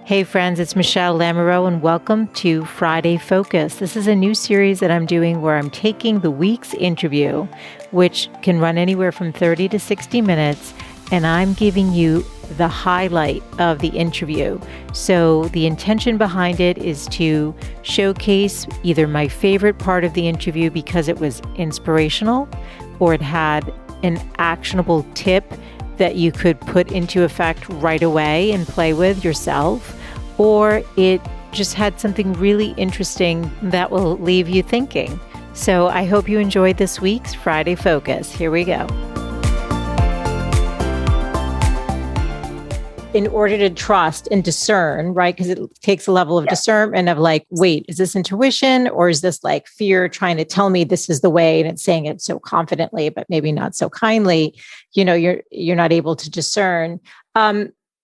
Hey friends, it's Michelle Lamoureux and welcome to Friday Focus. This is a new series that I'm doing where I'm taking the week's interview, which can run anywhere from 30 to 60 minutes, and I'm giving you the highlight of the interview. So the intention behind it is to showcase either my favorite part of the interview because it was inspirational or it had an actionable tip that you could put into effect right away and play with yourself, or it just had something really interesting that will leave you thinking. So I hope you enjoyed this week's Friday Focus. Here we go. In order to trust and discern, right? Because it takes a level of discernment of like, wait, is this intuition or is this like fear trying to tell me this is the way? And it's saying it so confidently, but maybe not so kindly. You know, you're not able to discern.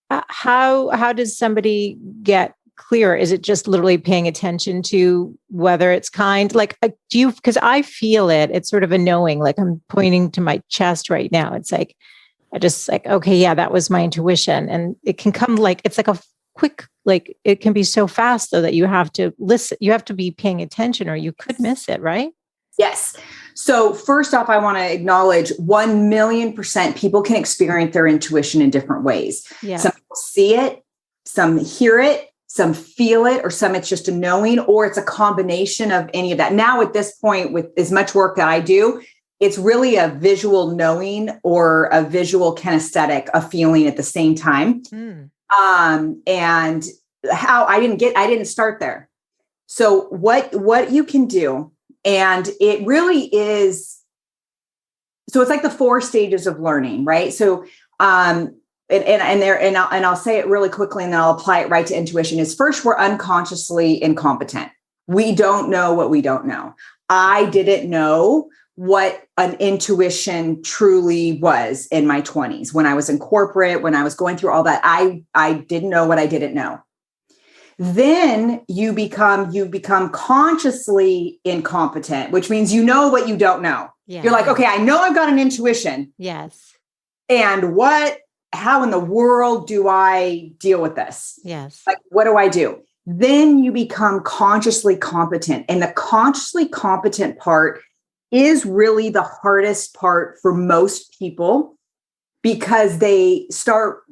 How does somebody get clear? Is it just literally paying attention to whether it's kind? Like, do you? Because I feel it. It's sort of a knowing. Like I'm pointing to my chest right now. It's like. I just like, okay, yeah, that was my intuition. And it can come like, it's like a quick, like it can be so fast though that you have to listen, you have to be paying attention or you could miss it, right? Yes. So first off, I want to acknowledge 1,000,000% people can experience their intuition in different ways. Yeah. Some people see it, some hear it, some feel it, or some it's just a knowing, or it's a combination of any of that. Now at this point, with as much work that I do, it's really a visual knowing or a visual kinesthetic, a feeling at the same time. And how I didn't start there. So what you can do, and it really is, so it's like the 4 stages of learning, right? So, and I'll say it really quickly and then I'll apply it right to intuition is first, we're unconsciously incompetent. We don't know what we don't know. I didn't know what an intuition truly was in my 20s. When I was in corporate, when I was going through all that, I didn't know what I didn't know. Then you become consciously incompetent, which means you know what you don't know. Yeah. You're like, okay, I know I've got an intuition. Yes. And how in the world do I deal with this? Yes. Like, what do I do? Then you become consciously competent. And the consciously competent part is really the hardest part for most people because they start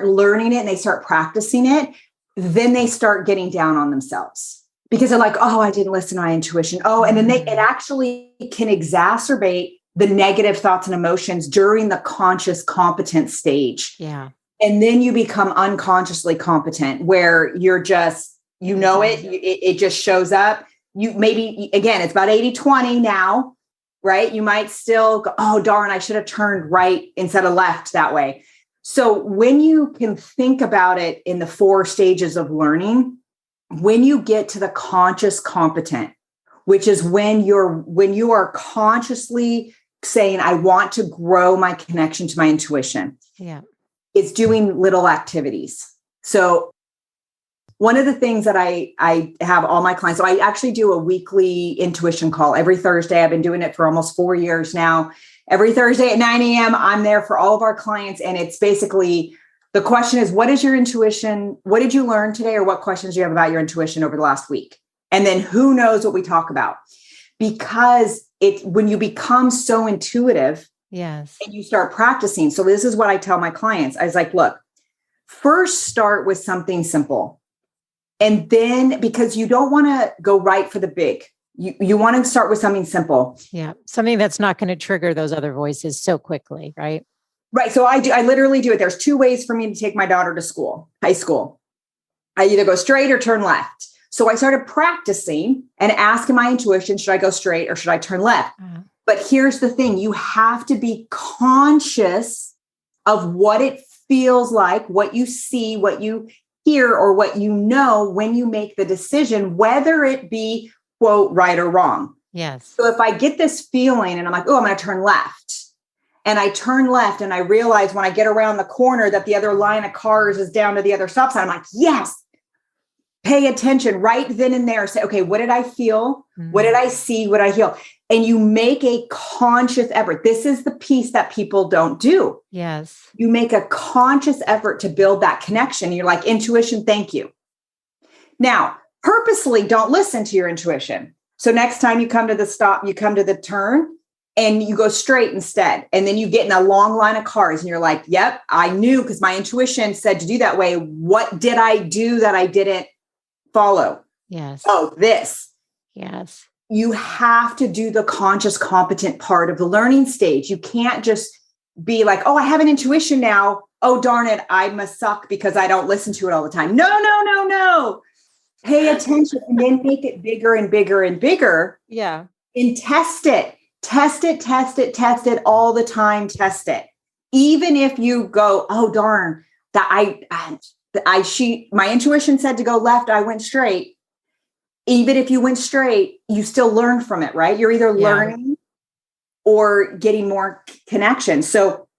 learning it and they start practicing it. Then they start getting down on themselves because they're like, oh, I didn't listen to my intuition. Oh, and then it actually can exacerbate the negative thoughts and emotions during the conscious competent stage. Yeah. And then you become unconsciously competent where you're just, it just shows up. You maybe, again, it's about 80-20 now, right? You might still go, oh, darn, I should have turned right instead of left that way. So when you can think about it in the 4 stages of learning, when you get to the conscious competent, which is when you are consciously saying, I want to grow my connection to my intuition. Yeah. It's doing little activities. So one of the things that I have all my clients, so I actually do a weekly intuition call every Thursday. I've been doing it for almost 4 years now. Every Thursday at 9 a.m., I'm there for all of our clients. And it's basically, the question is, what is your intuition? What did you learn today? Or what questions do you have about your intuition over the last week? And then who knows what we talk about? Because when you become so intuitive, yes, and you start practicing. So this is what I tell my clients. I was like, look, first start with something simple. And then, because you don't want to go right for the big, you want to start with something simple. Yeah. Something that's not going to trigger those other voices so quickly, right? Right. So I literally do it. There's 2 ways for me to take my daughter to high school. I either go straight or turn left. So I started practicing and asking my intuition, should I go straight or should I turn left? Uh-huh. But here's the thing. You have to be conscious of what it feels like, what you see, what you hear, or what you know when you make the decision, whether it be, quote, right or wrong. Yes. So if I get this feeling and I'm like, oh, I'm going to turn left. And I turn left and I realize when I get around the corner that the other line of cars is down to the other stop sign, I'm like, yes. Pay attention right then and there. Say, okay, what did I feel? What did I see? What did I feel? And you make a conscious effort. This is the piece that people don't do. Yes. You make a conscious effort to build that connection. You're like, intuition, thank you. Now, purposely don't listen to your intuition. So next time you come to the stop, you come to the turn and you go straight instead. And then you get in a long line of cars and you're like, yep, I knew because my intuition said to do that way. What did I do that I didn't follow? Yes. Oh, this. Yes. You have to do the conscious, competent part of the learning stage. You can't just be like, oh, I have an intuition now. Oh, darn it. I must suck because I don't listen to it all the time. No, no, no, no. Pay attention and then make it bigger and bigger and bigger. Yeah. And test it. Test it, test it, test it all the time. Test it. Even if you go, oh, darn, that my intuition said to go left. I went straight. Even if you went straight, you still learn from it, right? You're either learning or getting more connection. So,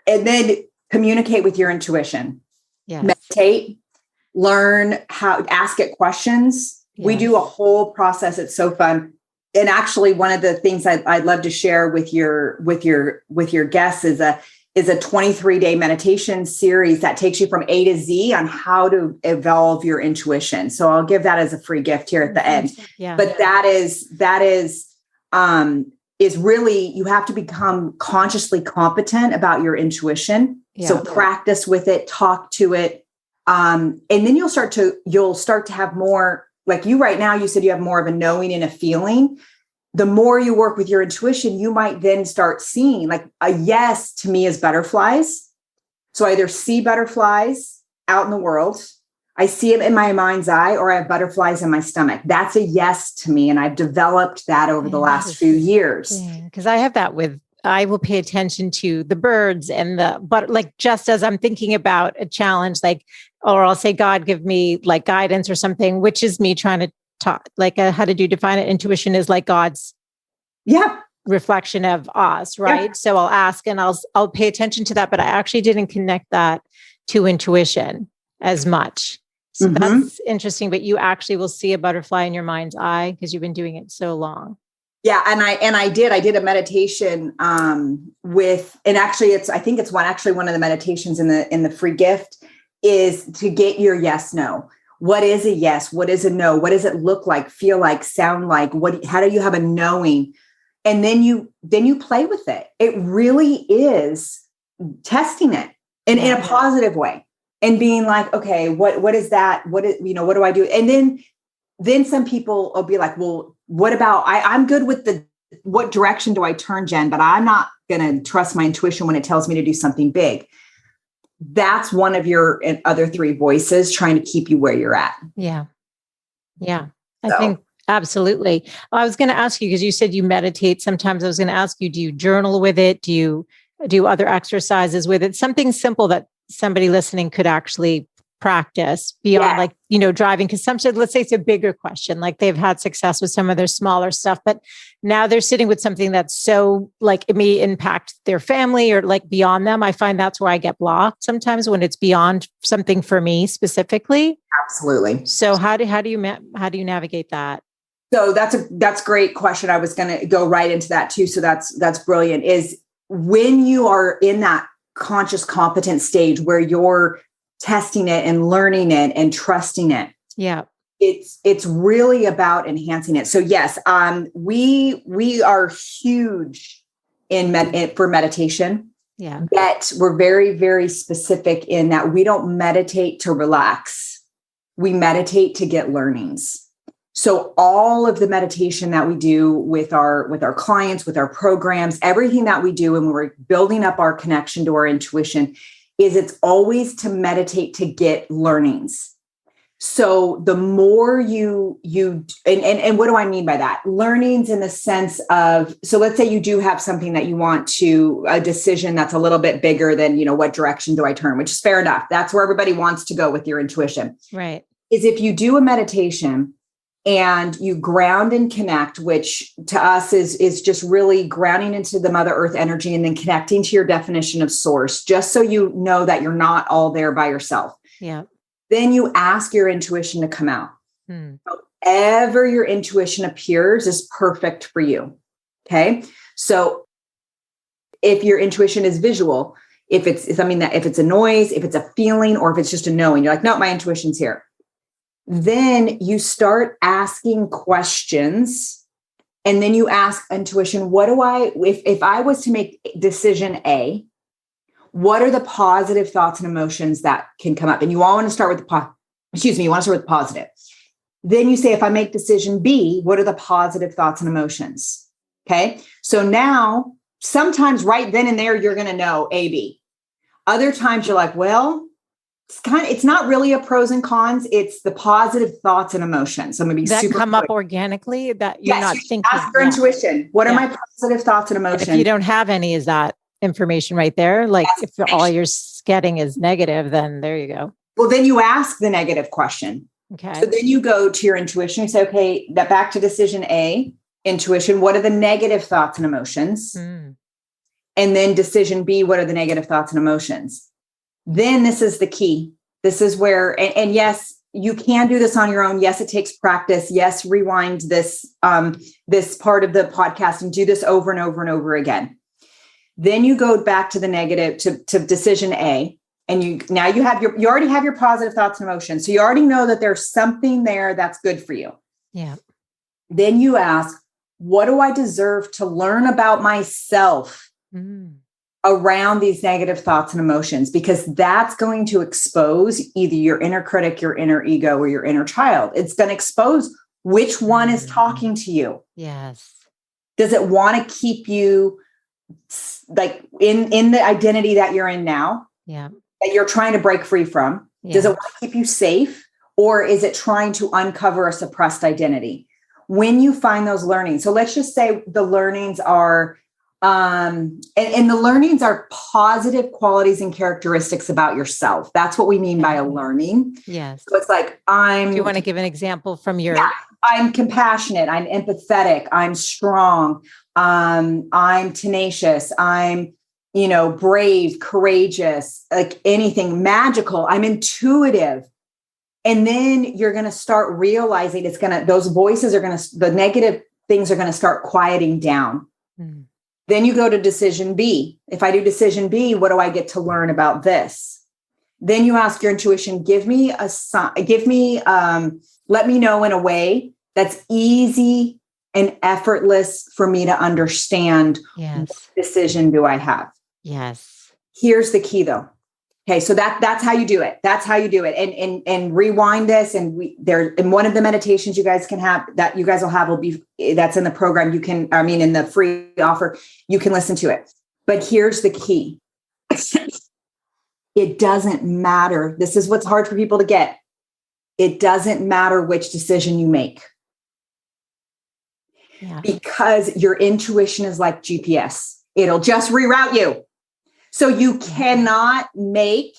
and then communicate with your intuition. Yes. Meditate, learn how, ask it questions. Yes. We do a whole process. It's so fun. And actually, one of the things I'd love to share with your guests is a 23-day meditation series that takes you from A to Z on how to evolve your intuition. So I'll give that as a free gift here at the end. Yeah. But that is really, you have to become consciously competent about your intuition. Yeah. So practice with it, talk to it. And then you'll start to have more, like you right now, you said you have more of a knowing and a feeling. The more you work with your intuition, you might then start seeing, like, a yes to me is butterflies. So I either see butterflies out in the world, I see them in my mind's eye, or I have butterflies in my stomach. That's a yes to me. And I've developed that over the last few years. Because I have that I will pay attention to the birds and like, just as I'm thinking about a challenge, like, or I'll say, God, give me like guidance or something, which is me trying to talk, like how to define it. Intuition is like God's reflection of us, right? Yeah. So I'll ask and I'll pay attention to that, but I actually didn't connect that to intuition as much. So that's interesting, but you actually will see a butterfly in your mind's eye because you've been doing it so long. Yeah. And I did a meditation with, and actually I think it's one of the meditations in the free gift is to get your yes, no. What is a yes? What is a no? What does it look like, feel like, sound like? How do you have a knowing? And then you play with it. It really is testing it in a positive way and being like, okay, what is that? What do I do? And then some people will be like, well, what about, I'm good with what direction do I turn, Jen, but I'm not going to trust my intuition when it tells me to do something big. That's one of your other three voices trying to keep you where you're at. Yeah. Yeah. I think absolutely. I was going to ask you, because you said you meditate. Sometimes I was going to ask you, do you journal with it? Do you do other exercises with it? Something simple that somebody listening could actually practice beyond driving. Because some said, let's say it's a bigger question, like they've had success with some of their smaller stuff, but now they're sitting with something that's so like it may impact their family or like beyond them. I find that's where I get blocked sometimes when it's beyond something for me specifically. Absolutely. So how do you navigate that? So that's a great question. I was going to go right into that too. So that's brilliant. Is when you are in that conscious, competent stage where you're testing it and learning it and trusting it. Yeah. It's really about enhancing it. So yes, we are huge for meditation. Yeah. But we're very, very specific in that we don't meditate to relax. We meditate to get learnings. So all of the meditation that we do with our clients, with our programs, everything that we do, and we're building up our connection to our intuition, it's always to meditate to get learnings. So the more you and what do I mean by that? Learnings in the sense of, so let's say you do have something that you want a decision that's a little bit bigger than, what direction do I turn, which is fair enough. That's where everybody wants to go with your intuition. Right. Is if you do a meditation and you ground and connect, which to us is just really grounding into the Mother Earth energy and then connecting to your definition of source, just so you know that you're not all there by yourself. Yeah. Then you ask your intuition to come out. Hmm. However your intuition appears is perfect for you. Okay. So if your intuition is visual, if it's something that, if it's a noise, if it's a feeling, or if it's just a knowing, you're like, no, my intuition's here. Then you start asking questions. And then you ask intuition, if I was to make decision A, what are the positive thoughts and emotions that can come up? And you all want to start with you want to start with the positive. Then you say, if I make decision B, what are the positive thoughts and emotions? Okay. So now sometimes right then and there, you're going to know A, B. Other times you're like, well, it's not really a pros and cons. It's the positive thoughts and emotions. So I'm going to be that super come quick. up organically that you're not thinking. Ask your intuition. What are my positive thoughts and emotions? And if you don't have any, is that information right there? Like if all you're getting is negative, then there you go. Well, then you ask the negative question. Okay. So then you go to your intuition. You say, okay, that back to decision A, intuition. What are the negative thoughts and emotions? Mm. And then decision B, what are the negative thoughts and emotions? Then this is the key. This is where, and yes, you can do this on your own. Yes, it takes practice. Yes, rewind this part of the podcast and do this over and over and over again. Then you go back to the negative, to decision A, and you already have your positive thoughts and emotions. So you already know that there's something there that's good for you. Yeah. Then you ask, what do I deserve to learn about myself around these negative thoughts and emotions? Because that's going to expose either your inner critic, your inner ego, or your inner child. It's going to expose which one is talking to you. Yes. Does it want to keep you like in the identity that you're in now? Yeah. That you're trying to break free from? Yeah. Does it want to keep you safe? Or is it trying to uncover a suppressed identity? When you find those learnings, so let's just say the learnings are, and the learnings are positive qualities and characteristics about yourself. That's what we mean by a learning. Yes. So it's like, do you want to give an example from your? Yeah, I'm compassionate. I'm empathetic. I'm strong. I'm tenacious. I'm, brave, courageous, like anything magical. I'm intuitive. And then you're going to start realizing those voices the negative things are going to start quieting down. Mm. Then you go to decision B. If I do decision B, what do I get to learn about this? Then you ask your intuition, let me know in a way that's easy and effortless for me to understand. Yes. What decision do I have? Yes. Here's the key though. Okay, so that's how you do it. That's how you do it. And rewind this. And in one of the meditations you guys can have, that you guys will have, that's in the program. In the free offer, you can listen to it. But here's the key. It doesn't matter. This is what's hard for people to get. It doesn't matter which decision you make. Yeah. Because your intuition is like GPS. It'll just reroute you. So you cannot make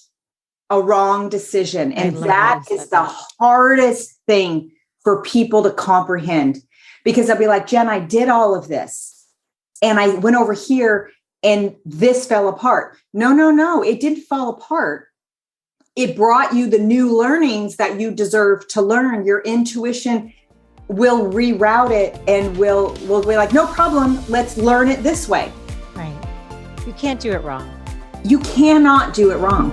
a wrong decision. And that is the hardest thing for people to comprehend, because they'll be like, Jen, I did all of this and I went over here and this fell apart. No, it didn't fall apart. It brought you the new learnings that you deserve to learn. Your intuition will reroute it and will be like, no problem. Let's learn it this way. Right. You can't do it wrong. You cannot do it wrong.